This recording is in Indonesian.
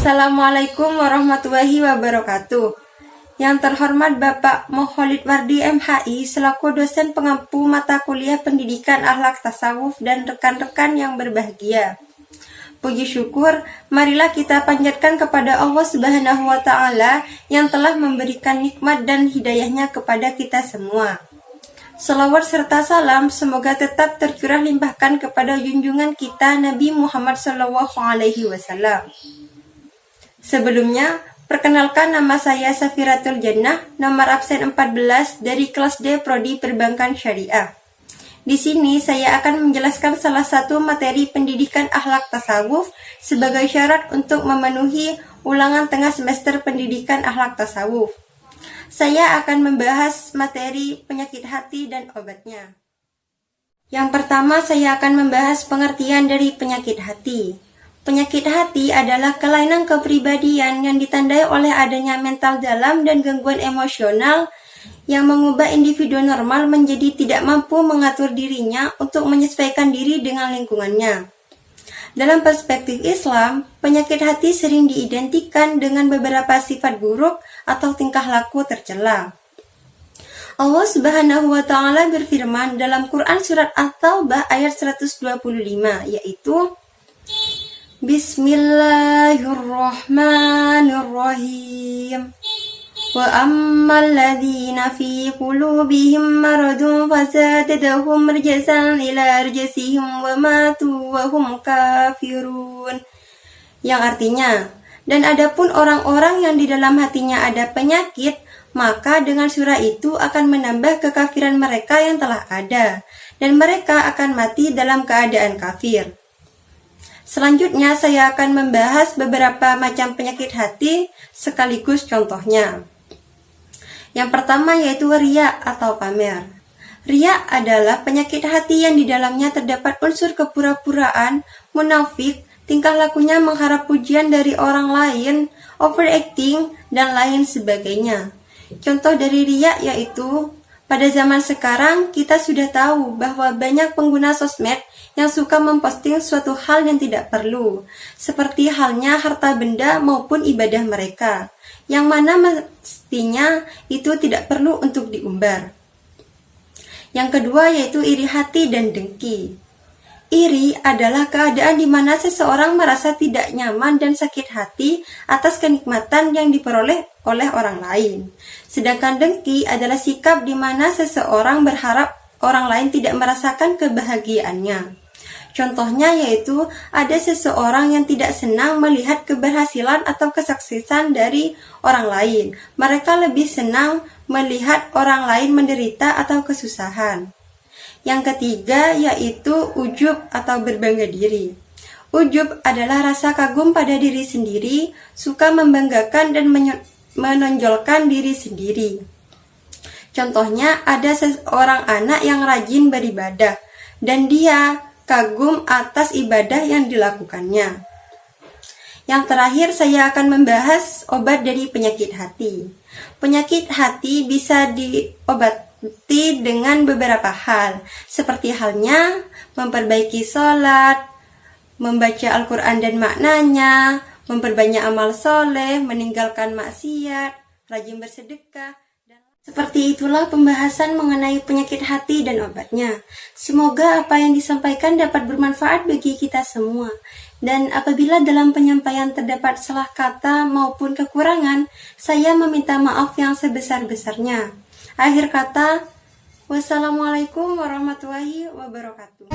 Assalamualaikum warahmatullahi wabarakatuh. Yang terhormat Bapak Mukholid Wardi MHI selaku dosen pengampu mata kuliah pendidikan akhlak tasawuf dan rekan-rekan yang berbahagia. Puji syukur, marilah kita panjatkan kepada Allah Subhanahu wa Ta'ala yang telah memberikan nikmat dan hidayahnya kepada kita semua. Salawat serta salam semoga tetap tercurah limpahkan kepada junjungan kita Nabi Muhammad SAW. Sebelumnya, perkenalkan nama saya Safiratul Jannah, nomor absen 14 dari kelas D Prodi Perbankan Syariah. Di sini saya akan menjelaskan salah satu materi pendidikan akhlak tasawuf sebagai syarat untuk memenuhi ulangan tengah semester pendidikan akhlak tasawuf. Saya akan membahas materi penyakit hati dan obatnya. Yang pertama, saya akan membahas pengertian dari penyakit hati. Penyakit hati adalah kelainan kepribadian yang ditandai oleh adanya mental dalam dan gangguan emosional yang mengubah individu normal menjadi tidak mampu mengatur dirinya untuk menyesuaikan diri dengan lingkungannya. Dalam perspektif Islam, penyakit hati sering diidentikan dengan beberapa sifat buruk atau tingkah laku tercela. Allah Subhanahu wa Ta'ala berfirman dalam Quran surat At-Taubah ayat 125, yaitu Bismillahirrahmanirrahim. Wa ammal ladzina fi qulubihim maradun fazadatuhum rijsan ila rijsihim wa matu wa hum kafirun. Yang artinya, dan adapun orang-orang yang di dalam hatinya ada penyakit, maka dengan surah itu akan menambah kekafiran mereka yang telah ada, dan mereka akan mati dalam keadaan kafir. Selanjutnya saya akan membahas beberapa macam penyakit hati sekaligus contohnya. Yang pertama yaitu riya atau pamer. Riya adalah penyakit hati yang di dalamnya terdapat unsur kepura-puraan, munafik, tingkah lakunya mengharap pujian dari orang lain, overacting, dan lain sebagainya. Contoh dari riya yaitu pada zaman sekarang kita sudah tahu bahwa banyak pengguna sosmed yang suka memposting suatu hal yang tidak perlu, seperti halnya harta benda maupun ibadah mereka, yang mana mestinya itu tidak perlu untuk diumbar. Yang kedua yaitu iri hati dan dengki. Iri adalah keadaan di mana seseorang merasa tidak nyaman dan sakit hati atas kenikmatan yang diperoleh oleh orang lain. Sedangkan dengki adalah sikap di mana seseorang berharap orang lain tidak merasakan kebahagiaannya. Contohnya yaitu ada seseorang yang tidak senang melihat keberhasilan atau kesuksesan dari orang lain. Mereka lebih senang melihat orang lain menderita atau kesusahan. Yang ketiga yaitu ujub atau berbangga diri. Ujub adalah rasa kagum pada diri sendiri, suka membanggakan dan menonjolkan diri sendiri. Contohnya ada seorang anak yang rajin beribadah dan dia kagum atas ibadah yang dilakukannya. Yang terakhir saya akan membahas obat dari penyakit hati. Penyakit hati bisa diobati dengan beberapa hal, seperti halnya memperbaiki sholat, membaca Al-Quran dan maknanya, memperbanyak amal soleh, meninggalkan maksiat, rajin bersedekah. Seperti itulah pembahasan mengenai penyakit hati dan obatnya. Semoga apa yang disampaikan dapat bermanfaat bagi kita semua. Dan apabila dalam penyampaian terdapat salah kata maupun kekurangan, saya meminta maaf yang sebesar-besarnya. Akhir kata, wassalamualaikum warahmatullahi wabarakatuh.